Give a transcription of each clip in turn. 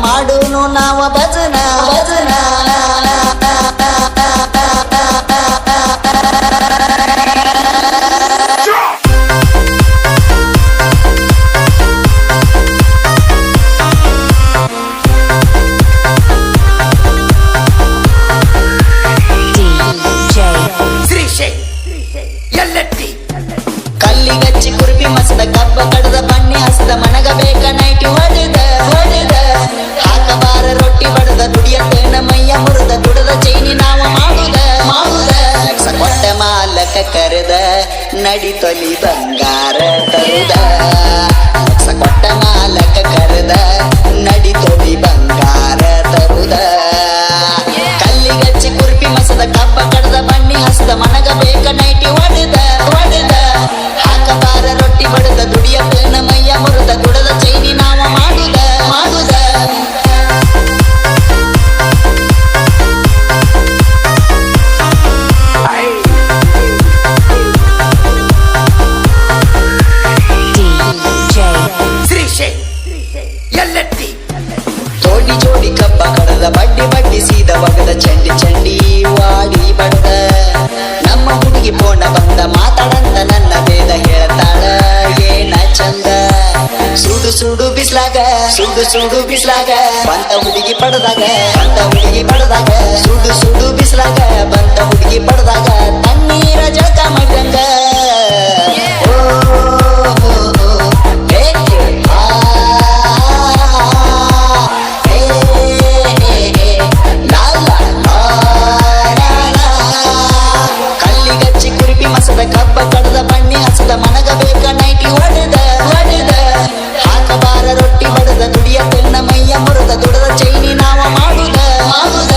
ಮಾಡುನು ನಾವ ಭಜನ ಭಜನ ಕಲ್ಲಿಗಚ್ಚಿ ಕುರುಬಿ ಮಸದ ಕಬ್ಬ ಕಡದ ಬಣ್ಣಿ ಹಸದ ಮನಗ ಬೇಕ ನೈಟಿ ಹೊಡೆದ ಹೊಡೆದ ಹಾಕಬಾರ ರೊಟ್ಟಿ ಬಡದ ದುಡಿಯ ತೇಣ ಮೈಯ ಮುರಿದ ದುಡದ ಚೈನಿ ನಾವ ಮಾಡುದ ಮಾಡುದ ಲಕ್ಷ ಕೊಟ್ಟ ಮಾಲಕ ಕರೆದ ನಡಿ ತೊಲಿ ಬಂಗಾರ ತರುದ ಲಕ್ಷ ಕೊಟ್ಟ ಮಾಲಕ ಕರೆದ ನಡಿ ತೊಲಿ ಬಂಗಾರ ತರುದ ಕಲ್ಲಿಗಚ್ಚಿ ಕುರುಬಿ ಮಸದ ಕಬ್ಬ ಕಡದ ಬಣ್ಣಿ ಹಸದ ಮನಗ ಬೇಕ ನೈಟಿ ಹೊಡೆದ ಹೊಡೆದ ಹಾಕಬಾರ ರೊಟ್ಟಿ ಬಡದ ದುಡಿಯ ತೇಣ ಮೈಯ ಮುರಿದ ದುಡದ ಚೈನಿ ನಾವ ಮಾಡುದ ಮಾಡುದ ತೋಡಿ ಜೋಡಿ ಕಬ್ಬ ಕಡದ ಬಡ್ಡಿ ಬಡ್ಡಿ ಸೀದ ಬಗದ ಚಂಡಿ ಚಂಡಿ ವಾಡಿ ಬಡದ ನಮ್ಮ ಹುಡುಗಿ ಪೋಣ ಬಂದ ಮಾತಾಡಂತ ನನ್ನ ಭೇದ ಹೇಳ್ತಾಳ ಏನ ಚಂದ ಸುಡು ಸುಡು ಬಿಸ್ಲಾಗ ಸುಡು ಸುಡು ಬಿಸ್ಲಾಗ ಬಂತ ಹುಡುಗಿ ಪಡೆದಾಗ ಬಂತ ಹುಡುಗಿ ಪಡೆದಾಗ ಸುಡು ಸುಡು ಬಿಸ್ಲಾಗ ಬಂತ ಹುಡುಗಿ ಪಡೆದಾಗ ತಣ್ಣೀರ ಜಳಕ ಮಗಂಗ ಮಸದ ಕಬ್ಬ ಕಡದ ಬಣ್ಣಿ ಹಸದ ಮನಗ ಬೇಕ ನೈಟಿ ಹೊಡೆದ ಹೊಡೆದ ಹಾಕಬಾರ ರೊಟ್ಟಿ ಬಡದ ದುಡಿಯ ತೆನ್ನ ಮೈಯ ಮುರಿದ ದುಡದ ಚೈನಿ ನಾವ ಮಾಡುದ ಮಾಡುದ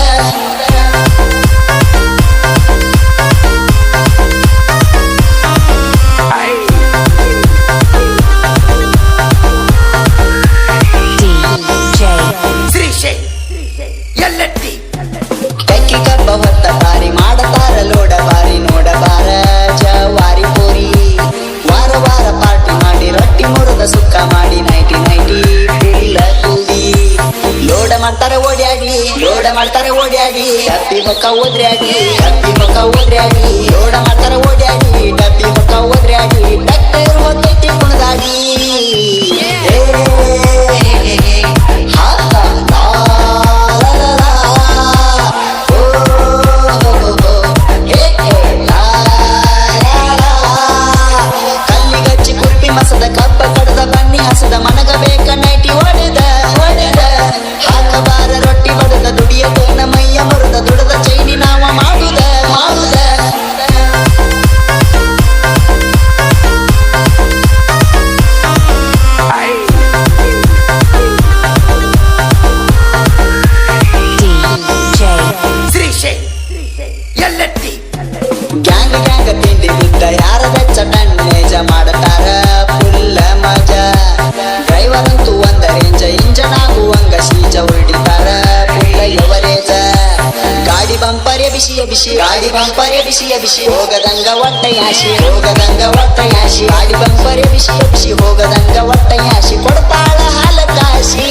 ಟೆಕ್ಕಿ ಕಬ್ಬ ಹೊತ್ತ ಬಾರಿ ಮಾಡತಾರ ಲೋಡ ಬಾರಿ ನೋಡಬಾರ ಜವಾರಿ ಪೂರಿ ವಾರ ವಾರ ಪಾರ್ಟಿ ಮಾಡಿ ರೊಟ್ಟಿ ಮುರಿದ ಸುಕ್ಕ ಮಾಡಿ ನೈಟಿ ನೈಟಿ ಇಲ್ಲ ಕೂಡಿ ಲೋಡ ಮಾಡ್ತಾರೆ ಓಡ್ಯಾಡಿ ಲೋಡ ಮಾಡ್ತಾರೆ ಓಡ್ಯಾಡಿ ಡಬ್ಬಿ ಬೊಕ್ಕ ಓದ್ರ್ಯಾಡಿ ಡಬ್ಬಿ ಬೊಕ್ಕ ಓದ್ರ್ಯಾಡಿ ಲೋಡ ಮಾಡ್ತಾರೆ ಓಡ್ಯಾಡಿ ಡಬ್ಬಿ ಬೊಕ್ಕ ಓದ್ರ್ಯಾಡಿ ಡಕ್ಟರ್ ಹೊತ್ತೈತಿ ಕುಣದಾಡಿ ಮಸದ ಕಬ್ಬ ಕಡದ ಬನ್ನಿ ಹಸದ ಮನಗ ಬೇಕ ನೈಟಿ ಹೊಡೆದ ಹೊಡೆದ ಹಾಕಬಾರ ರೊಟ್ಟಿ ಬಡದ ದುಡಿಯ ತೇಣ ಮೈಯ ಮುರಿದ ದುಡದ ಚೈನಿ ನಾವ ಮಾಡುದ ಮಾಡುದ ಗ್ಯಾಂಗ್ ಗ್ಯಾಂಗ್ ತಿಂಡಿ ಬಿದ್ದ ಯಾರ ಬೆಚ್ಚ ಟನ್ನೇಜ ಮಾಡತಾರ ಫುಲ್ಲ ಮಜಾ ಡ್ರೈವರ್ ಅಂತೂ ಒಂದ ರೇಂಜ ಇಂಜನ್ ಆಗುವಂಗ ಶೀಜ ಹೊಡಿತಾರ ಫುಲ್ಲ ಎವರೇಜ ಗಾಡಿ ಬಂಪರೆ ಬಿಸಿಯ ಬಿಸಿ ಗಾಡಿ ಬಂಪರೆ ಬಿಸಿಯ ಬಿಸಿ ಹೋಗದಂಗ ಒಟ್ಟ ಯಾಶಿ ಹೋಗದಂಗ ಒಟ್ಟ ಯಾಶಿ ಗಾಡಿ ಬಂಪರೆ ಬಿಸಿಯ ಬಿಸಿ ಹೋಗದಂಗ ಒಟ್ಟ ಯಾಶಿ ಕೊಡ್ತಾಳ ಹಾಲ ಕಾಶಿ